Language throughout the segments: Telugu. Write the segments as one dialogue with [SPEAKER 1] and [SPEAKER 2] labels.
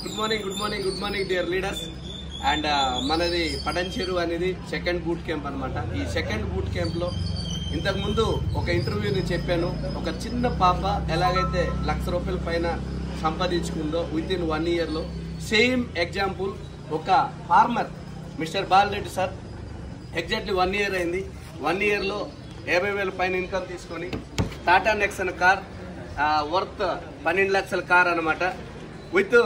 [SPEAKER 1] Good morning dear leaders. And మనది పటంచెరు అనేది సెకండ్ బూట్ క్యాంప్ అనమాట. ఈ సెకండ్ బూట్ క్యాంప్లో ఇంతకుముందు ఒక ఇంటర్వ్యూని చెప్పాను. ఒక చిన్న పాప ఎలాగైతే ₹1,00,000 పైన సంపాదించుకుందో విత్ ఇన్ 1 yearలో, సేమ్ ఎగ్జాంపుల్ ఒక farmer mister Balareddy sir exactly 1 year అయింది. 1 yearలో 50,000 పైన ఇన్కమ్ తీసుకొని టాటా నెక్సన్ కార్ వర్త్ 12 లక్షల కార్ అనమాట. విత్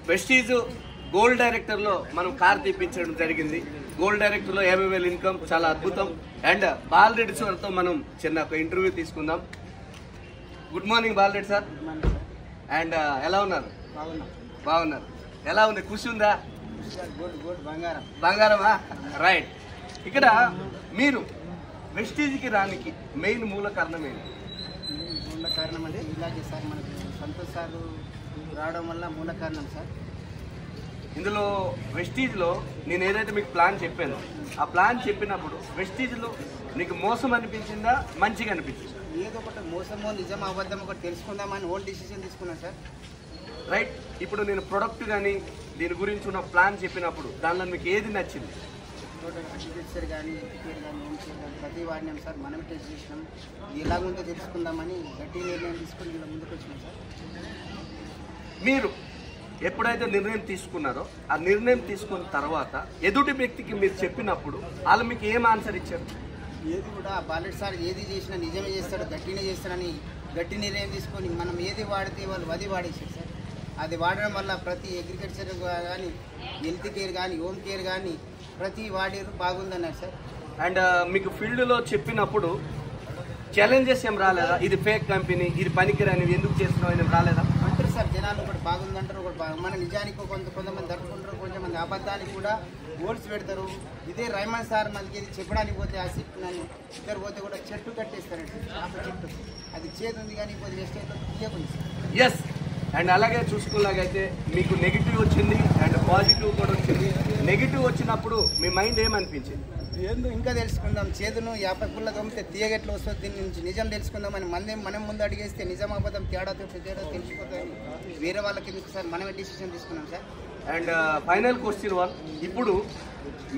[SPEAKER 1] వెస్టీజ్ గోల్డ్ డైరెక్టర్లో మనం కార్ తెప్పించడం జరిగింది. గోల్డ్ డైరెక్టర్లో 50,000 ఇన్కమ్, చాలా అద్భుతం. అండ్ బాలరెడ్డి సార్తో మనం చిన్న ఒక ఇంటర్వ్యూ తీసుకుందాం. Good morning Bala Reddy sir. And ఎలా ఉన్నారు? బాగున్నారు. ఎలా ఉంది? ఖుషి ఉందా? బంగారమా? రైట్. ఇక్కడ మీరు వెస్టీజ్కి రానికి మెయిన్ మూల కారణం ఏంటి?
[SPEAKER 2] మూల కారణం అంటే ఇలాగే సార్, మనకు సంతోష్ సార్ రావడం వల్ల మూల కారణం సార్.
[SPEAKER 1] ఇందులో వెస్టీజ్లో నేను ఏదైతే మీకు ప్లాన్ చెప్పానో ఆ ప్లాన్ చెప్పినప్పుడు వెస్టీజ్లో నీకు మోసం అనిపించిందా, మంచిగా అనిపించిందా?
[SPEAKER 2] ఏదో ఒకటి మోసమో నిజం అబద్ధం ఒకటి తెలుసుకుందామని ఓన్ డిసిషన్ తీసుకున్నాను సార్.
[SPEAKER 1] రైట్. ఇప్పుడు నేను ప్రొడక్ట్ కానీ దీని గురించి ఉన్న ప్లాన్ చెప్పినప్పుడు దానిలో మీకు ఏది నచ్చింది?
[SPEAKER 2] అగ్రికల్చర్ కానీ, ఎఫ్టీఆర్ కానీ, హోమ్ కేర్ కానీ ప్రతి వాడినాం సార్. మనమే టెస్ట్ చేసినాం. ఇది ఎలాగుందో తెలుసుకుందామని గట్టి నిర్ణయం తీసుకుని ఇలా ముందుకు వచ్చినాం సార్.
[SPEAKER 1] మీరు ఎప్పుడైతే నిర్ణయం తీసుకున్నారో ఆ నిర్ణయం తీసుకున్న తర్వాత ఎదుటి వ్యక్తికి మీరు చెప్పినప్పుడు వాళ్ళు మీకు ఏం ఆన్సర్ ఇచ్చారు?
[SPEAKER 2] ఏది కూడా బాలెట్ సార్ ఏది చేసినా నిజమే చేస్తాడు, గట్టినే చేస్తాడని గట్టి నిర్ణయం తీసుకొని మనం ఏది వాడితే వాళ్ళు అది వాడేసారు సార్. అది వాడడం వల్ల ప్రతి అగ్రికల్చర్ కానీ, హెల్త్ కేర్ కానీ, హోమ్ కేర్ కానీ ప్రతి వాడేరు బాగుందన్నారు సార్.
[SPEAKER 1] అండ్ మీకు ఫీల్డ్లో చెప్పినప్పుడు ఛాలెంజెస్ ఏం రాలేదా? ఇది ఫేక్ కంపెనీ, ఇది పనికిరాని, ఎందుకు చేస్తున్నావు అని రాలేదా?
[SPEAKER 2] అంటారు సార్ జనాలు, ఒకటి బాగుందంటారు, ఒకటి మన నిజానికి కొంతమంది తట్టుకుంటారు, కొంతమంది అబద్ధానికి కూడా గోల్స్ పెడతారు. ఇదే రైమన్ సార్ మనకి ఇది చెప్పడానికి పోతే ఆ సిప్ నన్ను ఇద్దరు పోతే కూడా చెట్టు కట్టేస్తారండి. ఆప చెట్టు అది చేదు ఉంది కానీ పోతే వేస్ట్ అయితే తీయకుంది సార్.
[SPEAKER 1] ఎస్. అండ్ అలాగే చూసుకున్నలాగైతే మీకు నెగిటివ్ వచ్చింది అండ్ పాజిటివ్ కూడా వచ్చింది. నెగిటివ్ వచ్చినప్పుడు మీ మైండ్ ఏమనిపించింది?
[SPEAKER 2] ఏందో ఇంకా తెలుసుకుందాం, చేదును 50 పుల్ల తోమితే తీయగెట్లు వస్తుంది, దీని నుంచి నిజం తెలుసుకుందాం అని మనం ముందు అడిగేస్తే నిజం అబద్ధం తేడా తెలిసిపోతుంది. వేరే వాళ్ళకి ఎందుకు సార్, మనమే డిసిషన్ తీసుకున్నాం సార్.
[SPEAKER 1] అండ్ ఫైనల్ క్వశ్చన్ 1, ఇప్పుడు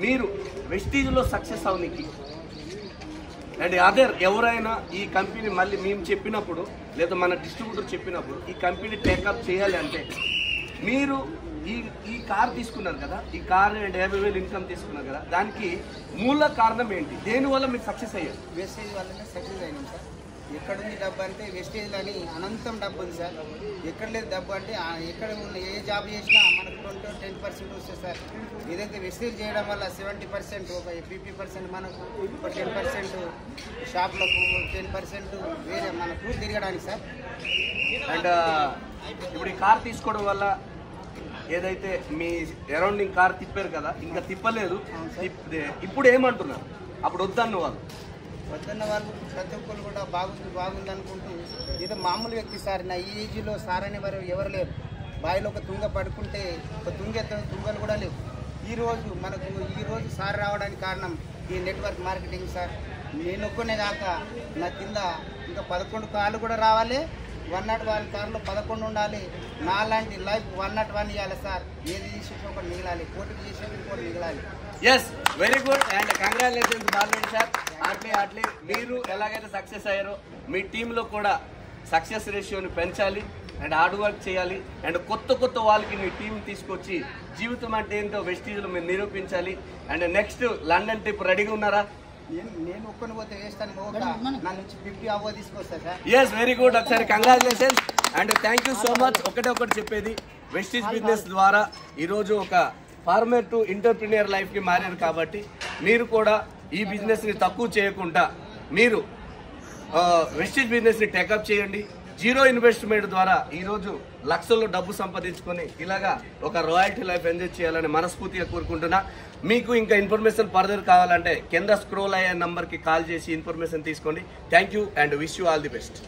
[SPEAKER 1] మీరు వెస్టీజ్లో సక్సెస్ అవనికి అండ్ అదర్ ఎవరైనా ఈ కంపెనీ మళ్ళీ మేము చెప్పినప్పుడు లేదా మన డిస్ట్రిబ్యూటర్ చెప్పినప్పుడు ఈ కంపెనీ టేకప్ చేయాలి అంటే మీరు ఈ కార్ తీసుకున్నారు కదా, ఈ కార్ అండ్ 50,000 ఇన్కమ్ తీసుకున్నారు కదా, దానికి మూల కారణం ఏంటి? దేనివల్ల మీరు సక్సెస్ అయ్యారు?
[SPEAKER 2] వెస్టేజ్ వల్లనే సక్సెస్ అయినాం సార్. ఎక్కడుంది డబ్బు అంటే వెస్టేజ్లో అని అనంతం డబ్బు ఉంది సార్. ఎక్కడ లేదు డబ్బు అంటే ఎక్కడ ఉన్న ఏ జాబ్ చేసినా మనకు 10% వస్తుంది సార్. ఏదైతే వెస్టేజ్ చేయడం వల్ల 70%, ఒక 50% మనకు, ఒక 10% షాప్లకు, 10% వేరే మన టూర్ తిరగడానికి సార్.
[SPEAKER 1] అండ్ ఇప్పుడు ఈ కార్ తీసుకోవడం వల్ల ఏదైతే మీ అరౌండింగ్ కార్ తిప్పారు కదా, ఇంకా తిప్పలేదు, ఇప్పుడు ఏమంటున్నారు? అప్పుడు వద్దన్న వాళ్ళు
[SPEAKER 2] ప్రతి ఒక్కరు కూడా బాగుంది అనుకుంటూ ఏదో మామూలు వ్యక్తి సార్. నా ఈ ఏజ్లో సార్ అనే వారు ఎవరు లేరు. బావిలో ఒక తుంగ పడుకుంటే ఒక తుంగలు కూడా లేవు. ఈరోజు సార్ రావడానికి కారణం ఈ నెట్వర్క్ మార్కెటింగ్ సార్. నేను ఒక్కనే కాక నా కింద ఇంకా 11 కార్లు కూడా రావాలి. 101 కార్లో 11 ఉండాలి. నాలాంటి లైఫ్ 101 ఇవ్వాలి సార్. ఏది చేసేది ఒకటి మిగలాలి, పోటీ చేసేది ఒకటి మిగలాలి.
[SPEAKER 1] Yes, very good. And congratulations Balareddy sir. అట్లే మీరు ఎలాగైతే సక్సెస్ అయ్యారో మీ టీంలో కూడా సక్సెస్ రేషియోని పెంచాలి అండ్ హార్డ్ వర్క్ చేయాలి. అండ్ కొత్త వాళ్ళకి మీ టీం తీసుకొచ్చి జీవితం అంటే ఏంటో వెస్టీజ్లో మీరు నిరూపించాలి. అండ్ నెక్స్ట్ లండన్ ట్రిప్ రెడీగా ఉన్నారా?
[SPEAKER 2] నేను ఒక్కని పోతే వేస్తాను, నా నుంచి 50 అవ్వ తీసుకొస్తా సార్.
[SPEAKER 1] Yes, very good. ఒకసారి congratulations and thank you so much. ఒకటి చెప్పేది, వెస్టీజ్ బిజినెస్ ద్వారా ఈరోజు ఒక ఫార్మర్ టు ఎంటర్‌ప్రెన్యూర్ లైఫ్కి మారారు కాబట్టి మీరు కూడా ఈ బిజినెస్ని తక్కువ చేయకుండా మీరు వెస్టీజ్ బిజినెస్ని టేకప్ చేయండి. జీరో ఇన్వెస్ట్మెంట్ ద్వారా ఈరోజు లక్షల్లో డబ్బు సంపాదించుకొని ఇలాగా ఒక రాయల్టీ లైఫ్ ఎంజాయ్ చేయాలని మనస్ఫూర్తిగా కోరుకుంటున్నా. మీకు ఇంకా ఇన్ఫర్మేషన్ ఫర్దర్ కావాలంటే కింద స్క్రోల్ అయ్యే నంబర్కి కాల్ చేసి ఇన్ఫర్మేషన్ తీసుకోండి. Thank you and wish you all the best.